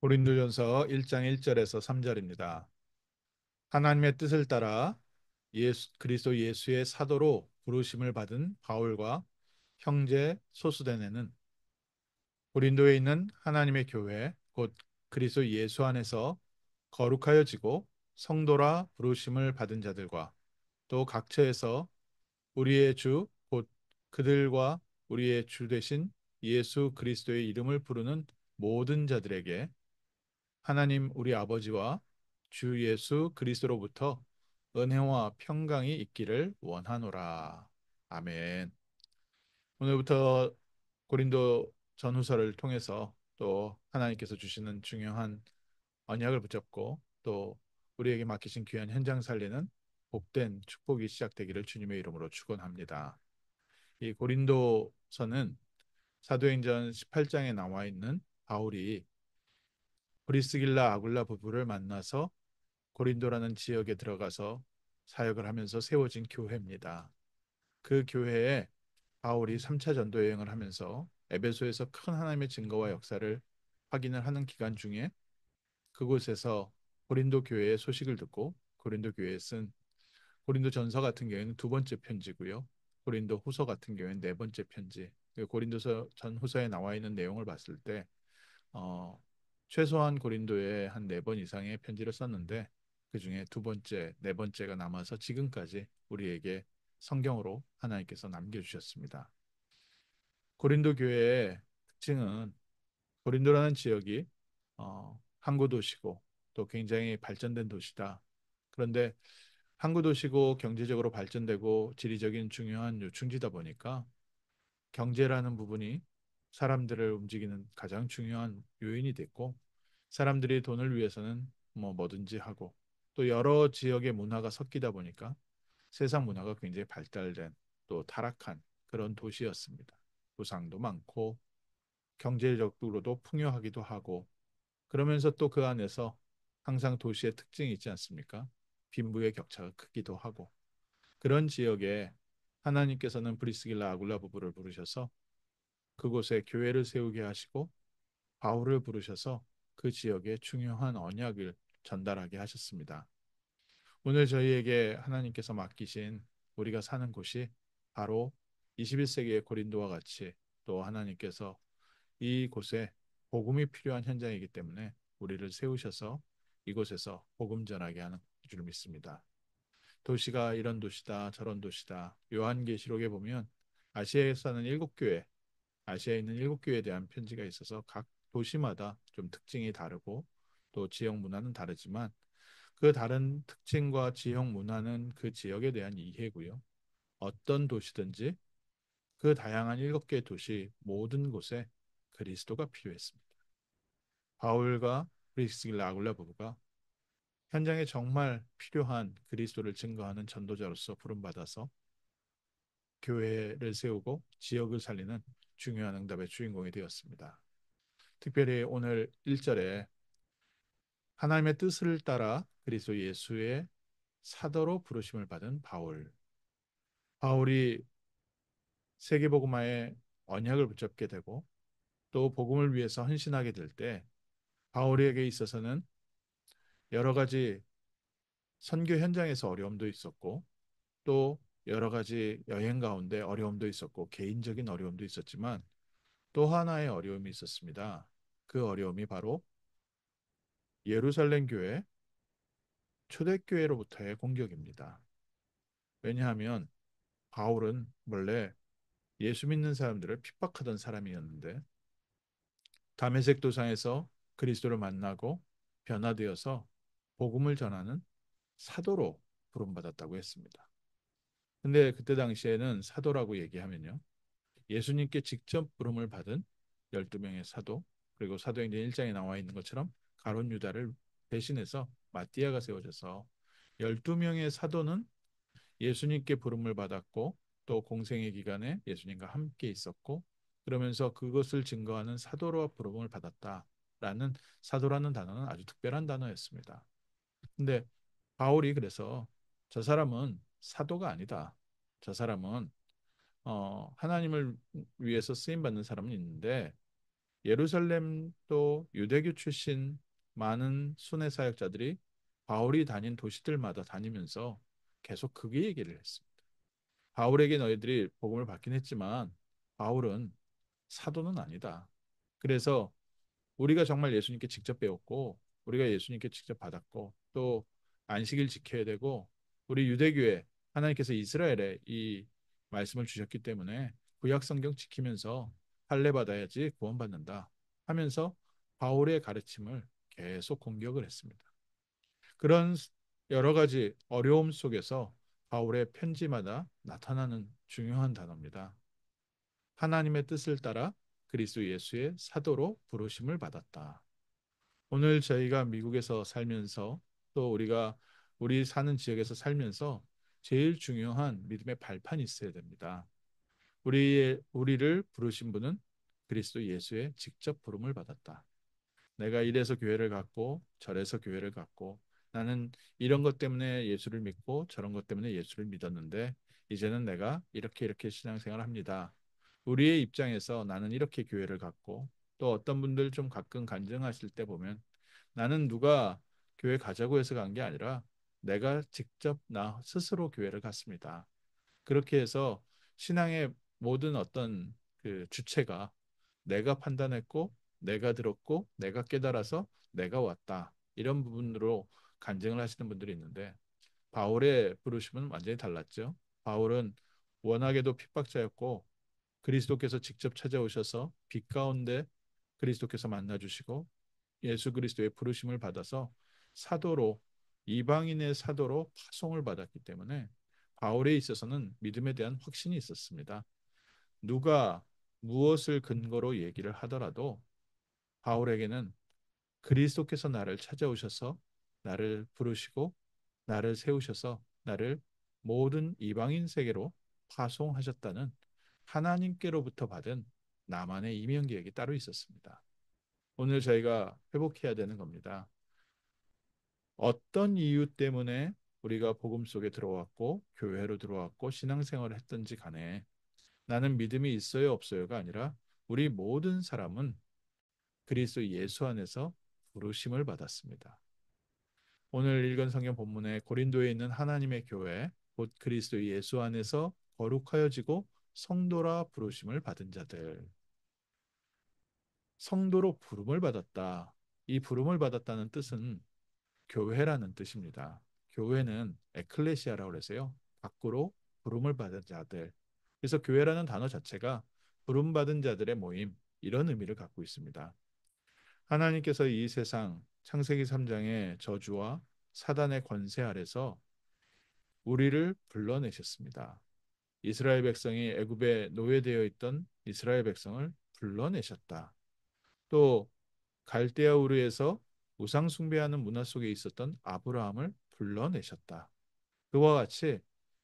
고린도전서 1장 1절에서 3절입니다. 하나님의 뜻을 따라 그리스도 예수의 사도로 부르심을 받은 바울과 형제 소수대네는 고린도에 있는 하나님의 교회 곧 그리스도 예수 안에서 거룩하여지고 성도라 부르심을 받은 자들과 또 각처에서 우리의 주 곧 그들과 우리의 주 되신 예수 그리스도의 이름을 부르는 모든 자들에게 하나님 우리 아버지와 주 예수 그리스도로부터 은혜와 평강이 있기를 원하노라. 아멘. 오늘부터 고린도 전후서를 통해서 또 하나님께서 주시는 중요한 언약을 붙잡고 또 우리에게 맡기신 귀한 현장 살리는 복된 축복이 시작되기를 주님의 이름으로 축원합니다. 이 고린도서는 사도행전 18장에 나와 있는 바울이 브리스길라 아굴라 부부를 만나서 고린도라는 지역에 들어가서 사역을 하면서 세워진 교회입니다. 그 교회에 바울이 3차 전도 여행을 하면서 에베소에서 큰 하나님의 증거와 역사를 확인을 하는 기간 중에 그곳에서 고린도 교회의 소식을 듣고 고린도 교회에 쓴 고린도 전서 같은 경우에는 두 번째 편지고요. 고린도 후서 같은 경우에는 네 번째 편지. 고린도서 전후서에 나와 있는 내용을 봤을 때 어, 최소한 고린도에 한 네 번 이상의 편지를 썼는데 그중에 두 번째, 네 번째가 남아서 지금까지 우리에게 성경으로 하나님께서 남겨주셨습니다. 고린도 교회의 특징은 고린도라는 지역이 항구 도시고 또 굉장히 발전된 도시다. 그런데 항구 도시고 경제적으로 발전되고 지리적인 중요한 요충지다 보니까 경제라는 부분이 사람들을 움직이는 가장 중요한 요인이 됐고 사람들이 돈을 위해서는 뭐든지 하고 또 여러 지역의 문화가 섞이다 보니까 세상 문화가 굉장히 발달된 또 타락한 그런 도시였습니다. 부상도 많고 경제적으로도 풍요하기도 하고 그러면서 또 그 안에서 항상 도시의 특징이 있지 않습니까? 빈부의 격차가 크기도 하고 그런 지역에 하나님께서는 브리스길라 아굴라 부부를 부르셔서 그곳에 교회를 세우게 하시고 바울을 부르셔서 그 지역에 중요한 언약을 전달하게 하셨습니다. 오늘 저희에게 하나님께서 맡기신 우리가 사는 곳이 바로 21세기의 고린도와 같이 또 하나님께서 이곳에 복음이 필요한 현장이기 때문에 우리를 세우셔서 이곳에서 복음 전하게 하는 줄 믿습니다. 도시가 이런 도시다 저런 도시다. 요한계시록에 보면 아시아에 사는 일곱 교회 아시아에 있는 일곱 교회에 대한 편지가 있어서 각 도시마다 좀 특징이 다르고 또 지역 문화는 다르지만 그 다른 특징과 지역 문화는 그 지역에 대한 이해고요. 어떤 도시든지 그 다양한 일곱 개의 도시 모든 곳에 그리스도가 필요했습니다. 바울과 프리스길라 아굴라 부부가 현장에 정말 필요한 그리스도를 증거하는 전도자로서 부름받아서 교회를 세우고 지역을 살리는 중요한 응답의 주인공이 되었습니다. 특별히 오늘 1절에 하나님의 뜻을 따라 그리스도 예수의 사도로 부르심을 받은 바울. 바울이 세계복음화의 언약을 붙잡게 되고 또 복음을 위해서 헌신하게 될 때 바울에게 있어서는 여러 가지 선교 현장에서 어려움도 있었고 또 여러 가지 여행 가운데 어려움도 있었고 개인적인 어려움도 있었지만 또 하나의 어려움이 있었습니다. 그 어려움이 바로 예루살렘 교회 초대교회로부터의 공격입니다. 왜냐하면 바울은 원래 예수 믿는 사람들을 핍박하던 사람이었는데 다메섹 도상에서 그리스도를 만나고 변화되어서 복음을 전하는 사도로 부름받았다고 했습니다. 근데 그때 당시에는 사도라고 얘기하면요. 예수님께 직접 부름을 받은 12명의 사도 그리고 사도행전 1장에 나와 있는 것처럼 가룟 유다를 대신해서 마띠아가 세워져서 12명의 사도는 예수님께 부름을 받았고 또 공생의 기간에 예수님과 함께 있었고 그러면서 그것을 증거하는 사도로 부름을 받았다라는 사도라는 단어는 아주 특별한 단어였습니다. 근데 바울이 그래서 저 사람은 사도가 아니다. 저 사람은 하나님을 위해서 쓰임 받는 사람은 있는데 예루살렘 또 유대교 출신 많은 순회 사역자들이 바울이 다닌 도시들마다 다니면서 계속 그게 얘기를 했습니다. 바울에게 너희들이 복음을 받긴 했지만 바울은 사도는 아니다. 그래서 우리가 정말 예수님께 직접 배웠고 우리가 예수님께 직접 받았고 또 안식일 지켜야 되고 우리 유대교에 하나님께서 이스라엘에 이 말씀을 주셨기 때문에 구약 성경 지키면서 할례 받아야지 구원받는다 하면서 바울의 가르침을 계속 공격을 했습니다. 그런 여러 가지 어려움 속에서 바울의 편지마다 나타나는 중요한 단어입니다. 하나님의 뜻을 따라 그리스도 예수의 사도로 부르심을 받았다. 오늘 저희가 미국에서 살면서 또 우리 사는 지역에서 살면서 제일 중요한 믿음의 발판이 있어야 됩니다. 우리를 부르신 분은 그리스도 예수의 직접 부름을 받았다. 내가 이래서 교회를 갔고 저래서 교회를 갔고 나는 이런 것 때문에 예수를 믿고 저런 것 때문에 예수를 믿었는데 이제는 내가 이렇게 이렇게 신앙생활을 합니다. 우리의 입장에서 나는 이렇게 교회를 갔고 또 어떤 분들 좀 가끔 간증하실 때 보면 나는 누가 교회 가자고 해서 간 게 아니라 내가 직접 나 스스로 교회를 갔습니다. 그렇게 해서 신앙의 모든 어떤 그 주체가 내가 판단했고 내가 들었고 내가 깨달아서 내가 왔다. 이런 부분으로 간증을 하시는 분들이 있는데 바울의 부르심은 완전히 달랐죠. 바울은 워낙에도 핍박자였고 그리스도께서 직접 찾아오셔서 빛 가운데 그리스도께서 만나 주시고 예수 그리스도의 부르심을 받아서 사도로 이방인의 사도로 파송을 받았기 때문에 바울에 있어서는 믿음에 대한 확신이 있었습니다. 누가 무엇을 근거로 얘기를 하더라도 바울에게는 그리스도께서 나를 찾아오셔서 나를 부르시고 나를 세우셔서 나를 모든 이방인 세계로 파송하셨다는 하나님께로부터 받은 나만의 이면 계획이 따로 있었습니다. 오늘 저희가 회복해야 되는 겁니다. 어떤 이유 때문에 우리가 복음 속에 들어왔고 교회로 들어왔고 신앙생활을 했든지 간에 나는 믿음이 있어요 없어요가 아니라 우리 모든 사람은 그리스도 예수 안에서 부르심을 받았습니다. 오늘 읽은 성경 본문에 고린도에 있는 하나님의 교회 곧 그리스도 예수 안에서 거룩하여지고 성도라 부르심을 받은 자들 성도로 부름을 받았다. 이 부름을 받았다는 뜻은 교회라는 뜻입니다. 교회는 에클레시아라고 그래서요. 밖으로 부름을 받은 자들. 그래서 교회라는 단어 자체가 부름 받은 자들의 모임 이런 의미를 갖고 있습니다. 하나님께서 이 세상 창세기 3장의 저주와 사단의 권세 아래서 우리를 불러내셨습니다. 이스라엘 백성이 애굽에 노예되어 있던 이스라엘 백성을 불러내셨다. 또 갈대아 우르에서 우상 숭배하는 문화 속에 있었던 아브라함을 불러내셨다. 그와 같이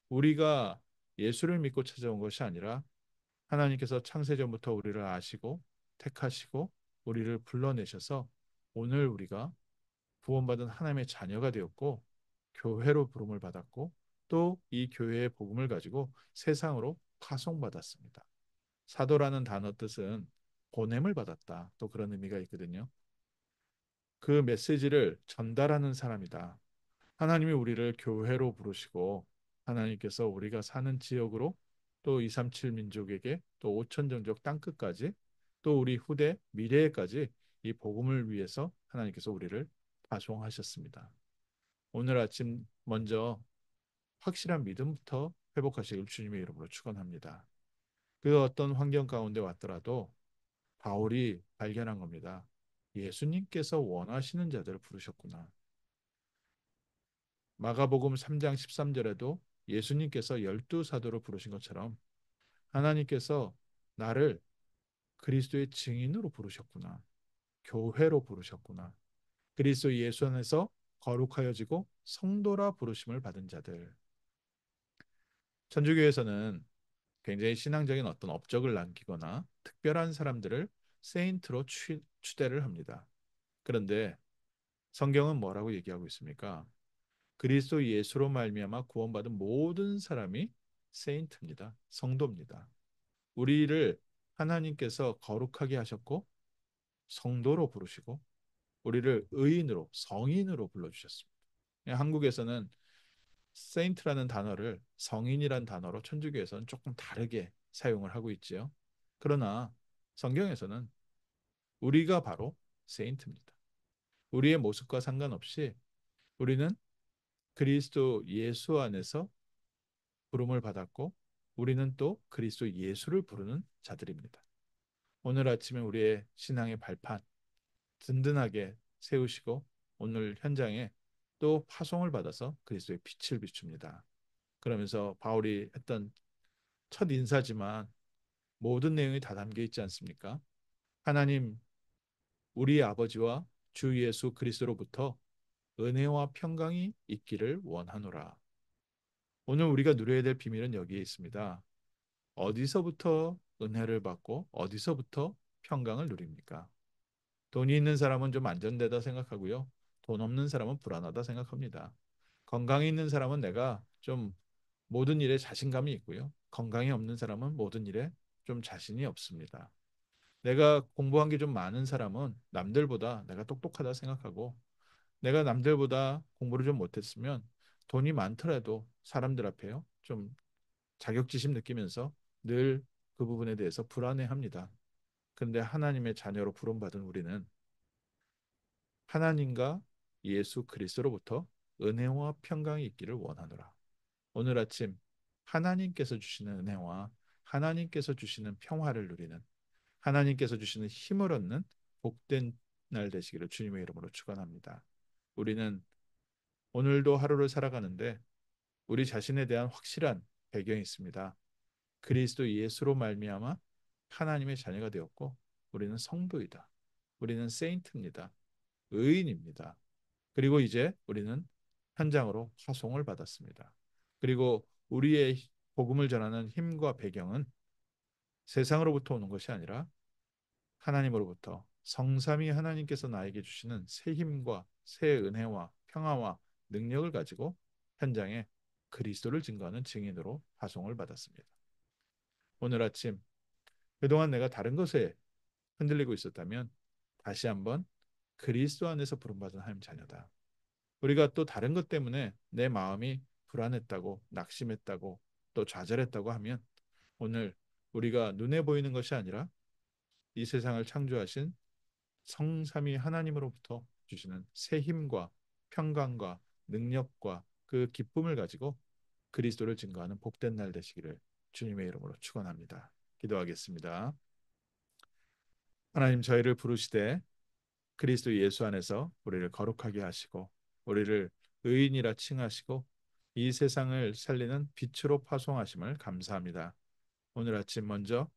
우리가 예수를 믿고 찾아온 것이 아니라 하나님께서 창세전부터 우리를 아시고 택하시고 우리를 불러내셔서 오늘 우리가 구원받은 하나님의 자녀가 되었고 교회로 부름을 받았고 또 이 교회의 복음을 가지고 세상으로 파송받았습니다. 사도라는 단어 뜻은 보냄을 받았다. 또 그런 의미가 있거든요. 그 메시지를 전달하는 사람이다. 하나님이 우리를 교회로 부르시고 하나님께서 우리가 사는 지역으로 또 237 민족에게 또 5천 종족 땅끝까지 또 우리 후대 미래에까지 이 복음을 위해서 하나님께서 우리를 파송하셨습니다. 오늘 아침 먼저 확실한 믿음부터 회복하시길 주님의 이름으로 축원합니다. 그 어떤 환경 가운데 왔더라도 바울이 발견한 겁니다. 예수님께서 원하시는 자들을 부르셨구나. 마가복음 3장 13절에도 예수님께서 열두 사도로 부르신 것처럼 하나님께서 나를 그리스도의 증인으로 부르셨구나. 교회로 부르셨구나. 그리스도 예수 안에서 거룩하여지고 성도라 부르심을 받은 자들. 천주교에서는 굉장히 신앙적인 어떤 업적을 남기거나 특별한 사람들을 세인트로 추대를 합니다. 그런데 성경은 뭐라고 얘기하고 있습니까? 그리스도 예수로 말미암아 구원받은 모든 사람이 세인트입니다. 성도입니다. 우리를 하나님께서 거룩하게 하셨고 성도로 부르시고 우리를 의인으로 성인으로 불러주셨습니다. 한국에서는 세인트라는 단어를 성인이란 단어로 천주교에서는 조금 다르게 사용을 하고 있지요. 그러나 성경에서는 우리가 바로 세인트입니다. 우리의 모습과 상관없이 우리는 그리스도 예수 안에서 부름을 받았고 우리는 또 그리스도 예수를 부르는 자들입니다. 오늘 아침에 우리의 신앙의 발판 든든하게 세우시고 오늘 현장에 또 파송을 받아서 그리스도의 빛을 비춥니다. 그러면서 바울이 했던 첫 인사지만 모든 내용이 다 담겨 있지 않습니까? 하나님 우리 아버지와 주 예수 그리스도로부터 은혜와 평강이 있기를 원하노라. 오늘 우리가 누려야 될 비밀은 여기에 있습니다. 어디서부터 은혜를 받고 어디서부터 평강을 누립니까? 돈이 있는 사람은 좀 안전되다 생각하고요. 돈 없는 사람은 불안하다 생각합니다. 건강이 있는 사람은 내가 좀 모든 일에 자신감이 있고요. 건강이 없는 사람은 모든 일에 좀 자신이 없습니다. 내가 공부한 게 좀 많은 사람은 남들보다 내가 똑똑하다 생각하고 내가 남들보다 공부를 좀 못했으면 돈이 많더라도 사람들 앞에요. 좀 자격지심 느끼면서 늘 그 부분에 대해서 불안해합니다. 그런데 하나님의 자녀로 부름받은 우리는 하나님과 예수 그리스도로부터 은혜와 평강이 있기를 원하노라. 오늘 아침 하나님께서 주시는 은혜와 하나님께서 주시는 평화를 누리는 하나님께서 주시는 힘을 얻는 복된 날 되시기를 주님의 이름으로 축원합니다. 우리는 오늘도 하루를 살아가는데 우리 자신에 대한 확실한 배경이 있습니다. 그리스도 예수로 말미암아 하나님의 자녀가 되었고 우리는 성도이다. 우리는 세인트입니다. 의인입니다. 그리고 이제 우리는 현장으로 파송을 받았습니다. 그리고 우리의 복음을 전하는 힘과 배경은 세상으로부터 오는 것이 아니라 하나님으로부터 성삼위 하나님께서 나에게 주시는 새 힘과 새 은혜와 평화와 능력을 가지고 현장에 그리스도를 증거하는 증인으로 파송을 받았습니다. 오늘 아침 그동안 내가 다른 것에 흔들리고 있었다면 다시 한번 그리스도 안에서 부름받은 하나님 자녀다. 우리가 또 다른 것 때문에 내 마음이 불안했다고 낙심했다고 또 좌절했다고 하면 오늘 우리가 눈에 보이는 것이 아니라 이 세상을 창조하신 성삼위 하나님으로부터 주시는 새 힘과 평강과 능력과 그 기쁨을 가지고 그리스도를 증거하는 복된 날 되시기를 주님의 이름으로 축원합니다. 기도하겠습니다. 하나님 저희를 부르시되 그리스도 예수 안에서 우리를 거룩하게 하시고 우리를 의인이라 칭하시고 이 세상을 살리는 빛으로 파송하심을 감사합니다. 오늘 아침 먼저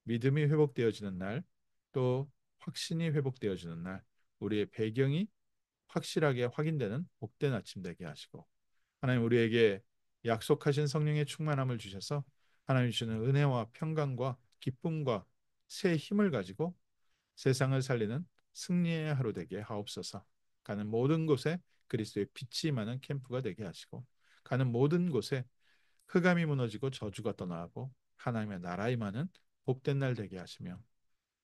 믿음이 회복되어지는 날, 또 확신이 회복되어지는 날, 우리의 배경이 확실하게 확인되는 복된 아침 되게 하시고 하나님 우리에게 약속하신 성령의 충만함을 주셔서 하나님 주시는 은혜와 평강과 기쁨과 새 힘을 가지고 세상을 살리는 승리의 하루 되게 하옵소서. 가는 모든 곳에 그리스도의 빛이 임하는 캠프가 되게 하시고 가는 모든 곳에 흑암이 무너지고 저주가 떠나고 하나님의 나라 임하는 복된 날 되게 하시며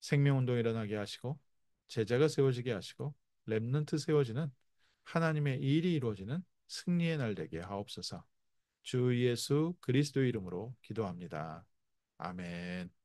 생명운동 일어나게 하시고 제자가 세워지게 하시고 렘넌트 세워지는 하나님의 일이 이루어지는 승리의 날 되게 하옵소서. 주 예수 그리스도 이름으로 기도합니다. 아멘.